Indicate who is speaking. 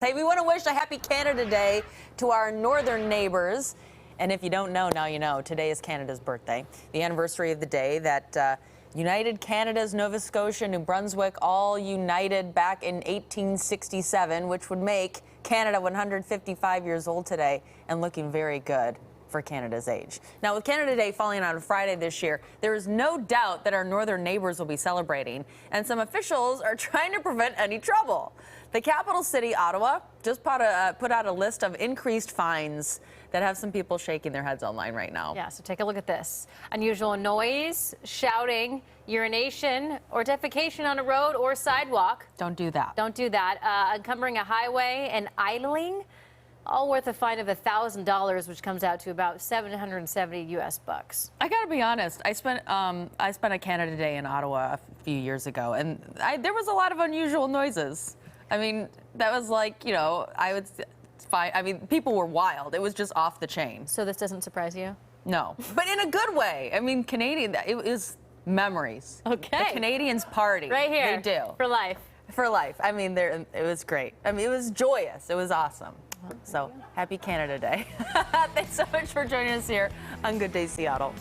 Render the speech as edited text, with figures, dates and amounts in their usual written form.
Speaker 1: Hey, we want to wish a happy Canada Day to our northern neighbors. And if you don't know, now you know. Today is Canada's birthday, the anniversary of the day that united Canada's Nova Scotia, New Brunswick, all united back in 1867, which would make Canada 155 years old today and looking very good for Canada's age. Now, with Canada Day falling on a Friday this year, there is no doubt that our northern neighbors will be celebrating, and some officials are trying to prevent any trouble. The capital city, Ottawa, just put out a list of increased fines that have some people shaking their heads online right now.
Speaker 2: Yeah, so take a look at this. Unusual noise, shouting, urination, or defecation on a road or sidewalk.
Speaker 1: Don't do that.
Speaker 2: Don't do that. Encumbering a highway and idling, all worth a fine of $1,000, which comes out to about 770 US bucks.
Speaker 1: I gotta be honest. I spent a Canada Day in Ottawa a few years ago, and there was a lot of unusual noises. I mean, that was like, you know, it's fine. I mean, people were wild. It was just off the chain.
Speaker 2: So this doesn't surprise you?
Speaker 1: No, but in a good way. I mean, it was memories.
Speaker 2: Okay.
Speaker 1: The Canadians party.
Speaker 2: Right here.
Speaker 1: They do.
Speaker 2: For life.
Speaker 1: For life. I mean, it was great. I mean, it was joyous. It was awesome. So, happy Canada Day. Thanks so much for joining us here on Good Day Seattle.